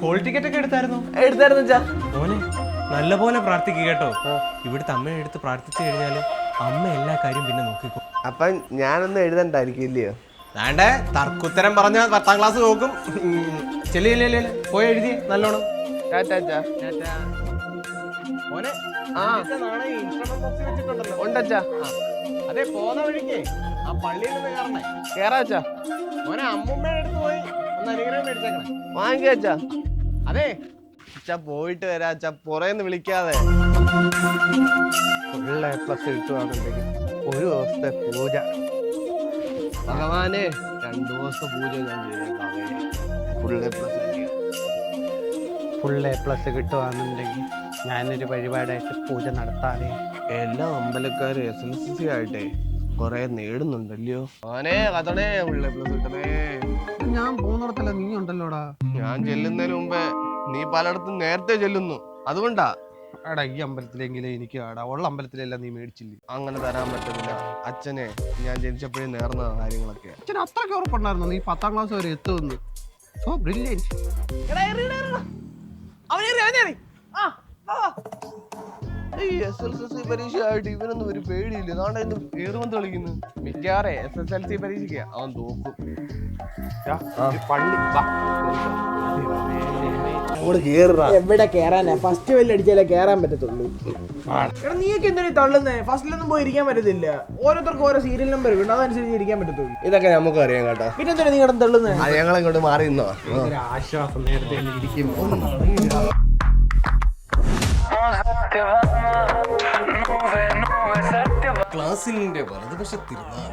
Hall ticket ഒക്കെ എടുത്തായിരുന്നു മോനെ നല്ല പോലെ പ്രാർത്ഥിക്കുക കേട്ടോ. ഇവിടുത്തെ അമ്മയെ എടുത്ത് പ്രാർത്ഥിച്ചു കഴിഞ്ഞാല് അമ്മ എല്ലാ കാര്യം പിന്നെ നോക്കിക്കോ. അപ്പൊ ഞാനൊന്നും എഴുതണ്ടായിരിക്കും ഇല്ലയോ? വേണ്ടേ, തർക്കുത്തരം പറഞ്ഞ 10ാം ക്ലാസ് നോക്കും. ചെല്ലില്ലേ പോയി എഴുതി നല്ലോണം. മോനെ ഉണ്ടച്ചാ. അതെ പോന്ന വഴിക്ക് ആ പള്ളിയിൽ നിന്ന് കയറണേ. കേറാച്ചാ. മോനെ അമ്മൂമ്മയുടെ അടുത്ത് പോയി ഒന്ന് അനുഗ്രഹം മേടിച്ചേക്കണേ. വാങ്ങിക്കാച്ചാ. അതെ അച്ഛാ പോയിട്ട് വരാച്ചാ, പുറേന്ന് വിളിക്കാതെ. ഫുൾ A+ കിട്ടുവാണെന്നുണ്ടെങ്കിൽ ഒരു ദിവസത്തെ പൂജ. ഭഗവാനെ 2 ദിവസത്തെ പൂജ ഞാൻ ചെയ്തേക്കാം. ഫുൾ A+ കിട്ടുവാണെന്നുണ്ടെങ്കിൽ ഞാനൊരു വഴിപാടായിട്ട് പൂജ നടത്താതെ. എല്ലാ അമ്പലക്കാരും SLCC ആയിട്ടേ കൊറേ നേടുന്നുണ്ടല്ലോ. അവനെ കഥണേ ഫുൾ A+ കിട്ടണേ. ഞാൻ പോകുന്നിടത്തല്ല നീ ഉണ്ടല്ലോടാ. ഞാൻ ചെല്ലുന്നതിന് മുമ്പേ നീ പലയിടത്തും നേരത്തെ ചെല്ലുന്നു, അതുകൊണ്ടാ. എടാ ഈ അമ്പലത്തിലെങ്കിലും എനിക്ക് ആടാ, ഉള്ള അമ്പലത്തിലെല്ലാം നീ മേടിച്ചില്ലേ? അങ്ങനെ തരാൻ പറ്റത്തില്ല അച്ഛനെ. ഞാൻ ജനിച്ചപ്പോഴേ നേർന്ന കാര്യങ്ങളൊക്കെ. അച്ഛൻ അത്രയ്ക്ക് ഉറപ്പുണ്ടായിരുന്നു നീ 10ാം ക്ലാസ് വരെ എത്തുമെന്ന്? So brilliant. SLCC പരീക്ഷ ആയിട്ട് ഇവനൊന്നും ഒരു പേടിയില്ല. നാളെ ഏറുമന്ത് കളിക്കുന്നു. മിക്കവാറേ SSLC പരീക്ഷയ്ക്ക് അവൻ തോക്കും. എവിടെ കേറാനാ? ഫസ്റ്റ് വെല്ല് അടിച്ചാലേ കേറാൻ പറ്റത്തുള്ളൂ. എടാ നീയൊക്കെ എന്തിനാ തള്ളുന്നേ? ഫസ്റ്റിലൊന്നും പോയി ഇരിക്കാൻ പറ്റത്തില്ല. ഓരോരുത്തർക്ക് ഓരോ സീരിയൽ നമ്പർ ഉണ്ട്, അതനുസരിച്ച് ഇരിക്കാൻ പറ്റത്തുള്ളൂ. ഇതൊക്കെ നമുക്ക് അറിയാം കേട്ടോ. പിന്നെ എന്തിനാ നീ കിടന്ന് തള്ളുന്നേ? ഞങ്ങൾ ഇങ്ങോട്ട് മാറി നിന്നോ. ആശ്വാസം നേരത്തെ ഇരിക്കും. ക്ലാസ്സിന്റെ വലതുവശത്തിരുന്നാൽ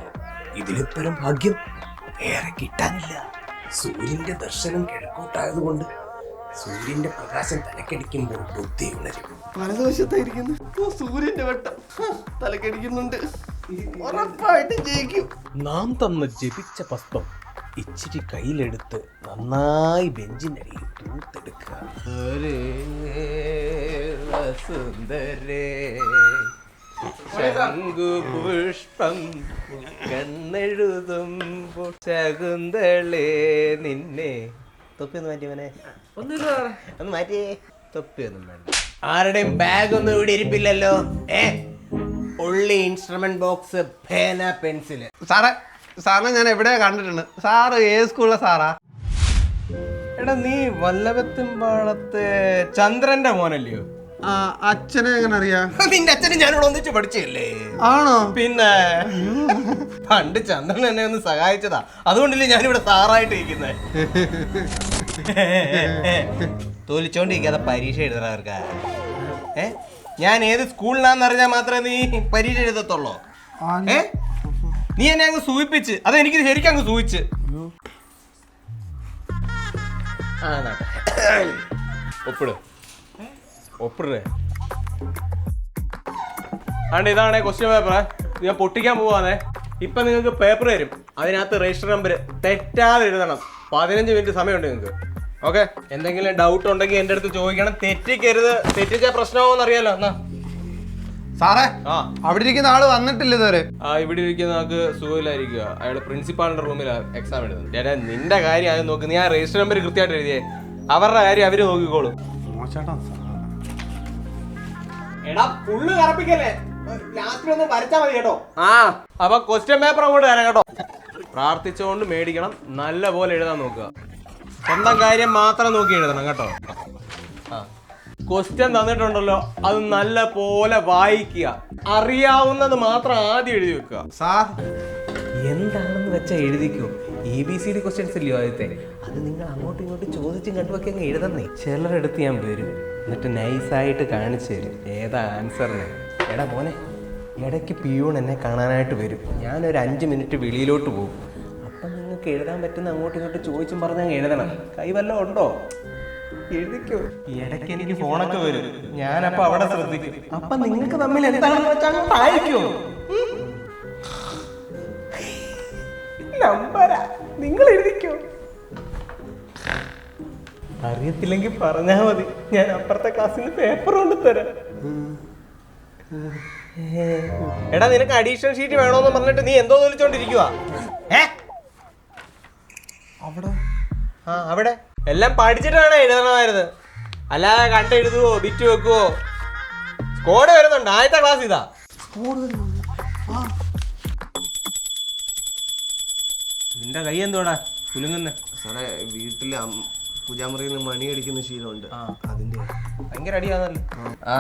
ഇതിലെപ്പരം ഭാഗ്യം വേറെ കിട്ടാനില്ല. സൂര്യന്റെ ദർശനം കിഴക്കോട്ടായതുകൊണ്ട് സൂര്യന്റെ പ്രകാശം തലക്കടിക്കുമ്പോൾ ബുദ്ധി ഉണരും. വലതുവശത്തായിരിക്കുന്നു. സൂര്യന്റെ വെട്ടം തലക്കടിക്കുന്നുണ്ട്. ഉറപ്പായിട്ട് ജയിക്കും. നാം തന്ന ജപിച്ച പുഷ്പം ഇച്ചിരി കയ്യിലെടുത്ത് നന്നായി ബെഞ്ചിനടിയിൽ തൂത്തെടുക്കുക. ശംഖുപുഷ്പം കണ്ണെഴുതുമ്പോൾ ശകുന്തളേ നിന്നെ. തൊപ്പി ഒന്ന് മാറ്റിയവനെ, ഒന്ന് മാറ്റിയേ. തൊപ്പിയൊന്നും വേണ്ട. ആരുടെയും ബാഗ് ഒന്നും ഇവിടെ ഇരിപ്പില്ലല്ലോ. ഉള്ളി ഇൻസ്ട്രുമെന്റ് ബോക്സ്, പേന, പെൻസില്. സാറിനെ ഞാൻ എവിടെയാ കണ്ടിട്ടുണ്ട്. സാറ് ഏത് സ്കൂളിലെ സാറാ? എടാ നീ വല്ലഭത്തുംപാളത്തെ ചന്ദ്രന്റെ മോനല്ലയോ? അച്ഛനെ എങ്ങനെ അറിയാം? നിന്റെ അച്ഛനും ഞാനിവിടെ ഒന്നിച്ച് പഠിച്ചല്ലേ? ആണോ? പിന്നെ പണ്ട് ചന്ദ്രൻ എന്നെ ഒന്ന് സഹായിച്ചതാ, അതുകൊണ്ടല്ലേ ഞാനിവിടെ സാറായിട്ട് ഇരിക്കുന്നത്. തോലിച്ചോണ്ടിരിക്കാതെ പരീക്ഷ എഴുതാറവർക്കാ. ഞാൻ ഏത് സ്കൂളിലാന്ന് അറിഞ്ഞാൽ മാത്രമേ നീ പരീക്ഷ എഴുതത്തുള്ളൂ. നീ എന്നെ അങ്ങ് സൂചിപ്പിച്ച്, അതെനിക്ക് ശരിക്കും അങ്ങ് സൂചിച്ച്. ഒപ്പിട് ഒപ്പിടേ. ആണ്ട് ഇതാണേ ക്വസ്റ്റ്യൻ പേപ്പർ. ഞാൻ പൊട്ടിക്കാൻ പോവാന്നേ. ഇപ്പൊ നിങ്ങൾക്ക് പേപ്പർ തരും, അതിനകത്ത് രജിസ്റ്റർ നമ്പർ തെറ്റാതെ എഴുതണം. 15 മിനിറ്റ് സമയമുണ്ട് നിങ്ങൾക്ക്. ഓക്കെ, എന്തെങ്കിലും ഡൗട്ട് ഉണ്ടെങ്കിൽ എൻ്റെ അടുത്ത് ചോദിക്കണം. തെറ്റിക്കരുത്, തെറ്റിച്ച പ്രശ്നമാവോന്ന് അറിയാലോ. എന്നാ സാറേ, അവിടെ ഇരിക്കുന്ന ആള് വന്നിട്ടില്ല ഇതുവരെ. ഇവിടെ ഇരിക്കുന്ന ആൾക്ക് സുഖമില്ലായിരിക്കുക. അയാൾ പ്രിൻസിപ്പാളിന്റെ റൂമിലാണ് എക്സാം എഴുതുന്നത്. നിന്റെ കാര്യം ആദ്യം നോക്ക്. നീ ആ രജിസ്റ്റർ നമ്പർ കൃത്യമായിട്ട് എഴുതിയേ. അവരുടെ കാര്യം അവര് നോക്കിക്കോളും. എടാ ഫുള്ള് കറപ്പിക്കല്ലേ, ലാസ്റ്റ് ഒന്ന് വരച്ചാ മതി കേട്ടോ. അപ്പൊ ക്വസ്റ്റ്യൻ പേപ്പർ അങ്ങോട്ട് തരാം കേട്ടോ. പ്രാർത്ഥിച്ചുകൊണ്ട് മേടിക്കണം, നല്ല പോലെ എഴുതാൻ നോക്കുക. സ്വന്തം കാര്യം മാത്രം നോക്കി എഴുതണം കേട്ടോ. ക്വസ്റ്റ്യൻ തന്നിട്ടുണ്ടല്ലോ, അത് നല്ല പോലെ വായിക്കുക. അറിയാവുന്നത് മാത്രം ആദ്യം എഴുതി വെക്കുക. സാർ എന്താണെന്ന് വെച്ചാൽ എഴുതിക്കോ. ABCD ക്വസ്റ്റ്യൻസ് ഇല്ലയോ ആദ്യത്തെ, അത് നിങ്ങൾ അങ്ങോട്ടും ഇങ്ങോട്ടും ചോദിച്ചും കണ്ടുമൊക്കെ അങ്ങ് എഴുതുന്നേ. ചിലരെടുത്ത് ഞാൻ വരും, എന്നിട്ട് നൈസായിട്ട് കാണിച്ചു തരും ഏതാ ആൻസറിന്. എടാ മോനെ, ഇടയ്ക്ക് പിയൂൺ എന്നെ കാണാനായിട്ട് വരും. ഞാനൊരു 5 മിനിറ്റ് വെളിയിലോട്ട് പോകും. അപ്പം നിങ്ങൾക്ക് എഴുതാൻ പറ്റുന്ന അങ്ങോട്ടും ഇങ്ങോട്ടും ചോദിച്ചും പറഞ്ഞങ്ങ് എഴുതണം. കൈ വല്ലതും ഉണ്ടോ? എഴുതിക്കോ. ഇടയ്ക്ക് എനിക്ക് ഫോണൊക്കെ വരും, ഞാനപ്പോ അവിടെ ശ്രദ്ധിക്കും. അപ്പൊ നിങ്ങൾക്ക് തമ്മിൽ എന്താണെന്ന് വെച്ചാൽ വായിക്കോ. നമ്പരാ, നിങ്ങൾ എഴുതിക്കോ. അറിയത്തില്ലെങ്കിൽ പറഞ്ഞാ മതി, ഞാൻ അപ്പുറത്തെ ക്ലാസ്സിൽ നിന്ന് പേപ്പർ കൊണ്ട് തരാം. എടാ നിനക്ക് അഡീഷണൽ ഷീറ്റ് വേണോന്ന് പറഞ്ഞിട്ട് നീ എന്തോ വിളിച്ചോണ്ടിരിക്കുവാ? ആ അവിടെ എല്ലാം പഠിച്ചിട്ടാണ് എഴുതണമായിരുന്നു, അല്ലാതെ കണ്ടെഴുതുവോ ബിറ്റ് വെക്കുവോ. സ്കോഡ് വരുന്നുണ്ട്, ആദ്യത്തെ ക്ലാസ് ഇതാ. നിന്റെ കൈ എന്തോടാ കുലുങ്ങുന്നെ? സാറേ വീട്ടില് പൂജാമുറിയിൽ നിന്ന് മണി അടിക്കുന്ന ശീലമുണ്ട്, അതിന്റെ ഭയങ്കര അടിയാണല്ലോ. ആ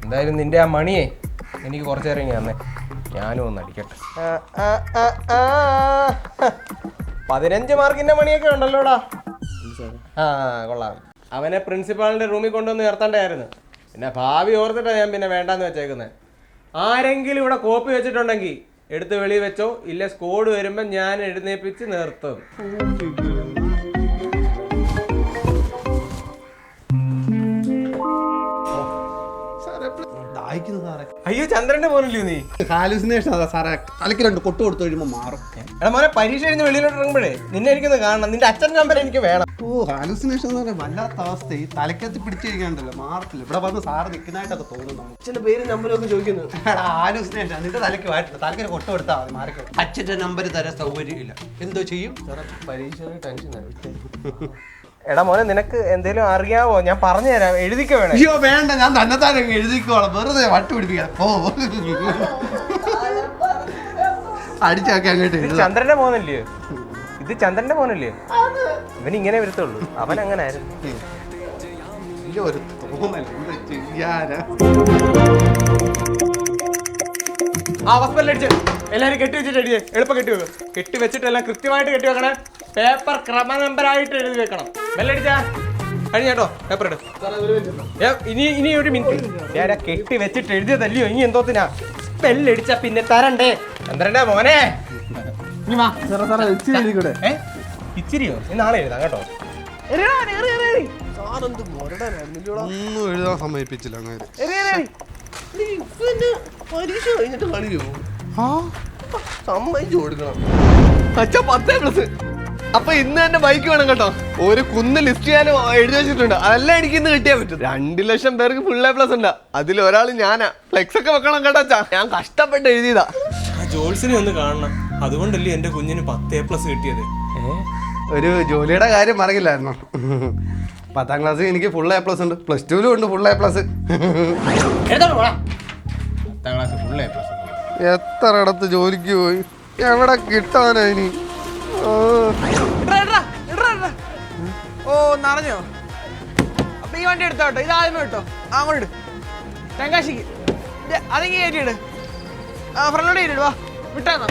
എന്തായാലും നിന്റെ ആ മണിയെ എനിക്ക് കുറച്ചു നേരം ഇങ്ങനെ തന്നെ ഞാനും ഒന്ന് അടിക്കട്ടെ. 15 മാർക്കിന്റെ മണിയൊക്കെ ഉണ്ടല്ലോടാ. ആ കൊള്ളാം. അവനെ പ്രിൻസിപ്പാളിന്റെ റൂമിൽ കൊണ്ടുവന്ന് നിർത്തണ്ടായിരുന്നു, പിന്നെ ഭാവി ഓർത്തിട്ടാ ഞാൻ പിന്നെ വേണ്ടാന്ന് വെച്ചേക്കുന്നത്. ആരെങ്കിലും ഇവിടെ കോപ്പി വെച്ചിട്ടുണ്ടെങ്കിൽ എടുത്ത് വെളിയിൽ വെച്ചോ, ഇല്ല സ്കോഡ് വരുമ്പോ ഞാൻ എഴുന്നേപ്പിച്ച് നിർത്തും. അയ്യോ ചന്ദ്രന്റെ പോലല്ലോ നീ. ഹാലുസിനേഷൻ അതാ സാറേ, തലയ്ക്ക് 2 കൊട്ട് കൊടുത്തു കഴിയുമ്പോ മാറും. എടാ മോനെ, പരീക്ഷ കഴിഞ്ഞ് വെളിയിലോട്ട് ഇറങ്ങുമ്പോഴേ നിന്നെ എനിക്കൊന്ന് കാണണം, നിന്റെ അച്ഛൻ നമ്പർ എനിക്ക് വേണം. ഓ ഹാലുസിനേഷൻ എന്ന് പറഞ്ഞാൽ വല്ലാത്ത അവസ്ഥ. ഈ തലക്കകത്ത് പിടിച്ചിരിക്കാണ്ടല്ലോ, മാറത്തില്ല. ഇവിടെ വന്ന് സാറ് നിൽക്കുന്നതായിട്ടൊക്കെ തോന്നുന്നു. അച്ഛന്റെ പേര് നമ്പരൊക്കെ ചോദിക്കുന്നു. ഹാലുസിനേഷൻ നിന്റെ തലയ്ക്ക് വായിട്ടില്ല, തലയ്ക്ക് കൊട്ട് കൊടുത്താൽ മതി, മാറിക്കോ. അച്ഛന്റെ നമ്പർ തരാൻ സൗകര്യമില്ല, എന്തോ ചെയ്യും? പരീക്ഷ ടെൻഷൻ. എടാ മോനെ, നിനക്ക് എന്തേലും അറിയാവോ? ഞാൻ പറഞ്ഞു തരാം, എഴുതിക്കോ വേണേ. അയ്യോ വേണ്ട, ഞാൻ തന്നെത്താനെ എഴുതിക്കോളാം, വെറുതെ വട്ട് പിടിപ്പിക്കാം. ഓ അടിച്ചാക്കി അങ്ങോട്ട് ഇത് ചന്ദ്രന്റെ മോനല്ലയോ? ഇത് ചന്ദ്രന്റെ മോനല്ലയോ? ഇവൻ ഇങ്ങനെ വരത്തുള്ളൂ, അവൻ അങ്ങനെ ആയിരുന്നു. ഒരു തോന്നൽ ചെയ്യാനാ. ആ ഹോസ്പിറ്റലിൽ അടിച്ച് എല്ലാരും കെട്ടി വെച്ചിട്ട് എഴുതിയേ, എളുപ്പം കെട്ടി വെക്കും. കെട്ടി വെച്ചിട്ട് എല്ലാം കൃത്യമായിട്ട് കെട്ടി വെക്കണേ. പേപ്പർ ക്രമ നമ്പറായിട്ട് എഴുതി വെക്കണം. ബെല്ലടിച്ചാ കഴിഞ്ഞോ പേപ്പർ ഇട്. ഇനി ഒരു മിനിറ്റ്, ഞാൻ കെട്ടി വെച്ചിട്ട് എഴുതിയതല്ലയോ, ഇനി എന്തോത്തിനാ ബെല്ലടിച്ചാ പിന്നെ തരണ്ടേ? ചന്ദ്രന്റെ മോനെ ഇച്ചിരിയോ? നാളെ എഴുതാം കേട്ടോ. ഒന്നും എഴുതാൻ സമ്മതിപ്പിച്ചില്ല അങ്ങനെ. പരീക്ഷ കഴിഞ്ഞിട്ട് കളിയോ? സമ്മതിച്ചു കൊടുക്കണം. അച്ഛാ 10+. അപ്പൊ ഇന്ന് തന്നെ ബൈക്ക് വേണം കേട്ടോ. ഒരു കുന്ന് ലിസ്റ്റ് ഞാൻ എഴുതി വെച്ചിട്ടുണ്ട്, അതെല്ലാം എനിക്ക് ഇന്ന് കിട്ടിയാൽ പറ്റും. 2 ലക്ഷം പേർക്ക് ഫുൾ A+ ഉണ്ട്, അതിൽ ഒരാൾ ഞാനാ. ഫ്ലെക്സ് ഒക്കെ വെക്കണം കേട്ടോ അച്ഛാ, ഞാൻ കഷ്ടപ്പെട്ട് എഴുതിയതാ. ആ ജോൾസിനെ ഒന്ന് കാണണം, അതുകൊണ്ടല്ലേ എന്റെ കുഞ്ഞിന് 10A+ കിട്ടിയത്. ഒരു ജോലിയുടെ കാര്യം പറയില്ലായിരുന്നോ? 10ാം ക്ലാസ്സിൽ എനിക്ക് ഫുൾ A+ ഉണ്ട്, +2 ഉണ്ട് full A+. 10ാം class full A+. എത്ര ഇടത്ത് ജോലിക്ക് പോയി, എവിടെ കിട്ടാനാ ഇനി? ഓ നിറഞ്ഞോ? അപ്പൊ ഈ വണ്ടി എടുത്തോട്ടോ, ഇത് ആദ്യമേ കേട്ടോ. അങ്ങോട്ട് തെങ്കാശിക്ക് അതെങ്കിൽ കയറ്റിയിട്, ഫ്രണ്ടിലോട്ട് കയറ്റിയിട്. വാ വിട്ടാന്നോ.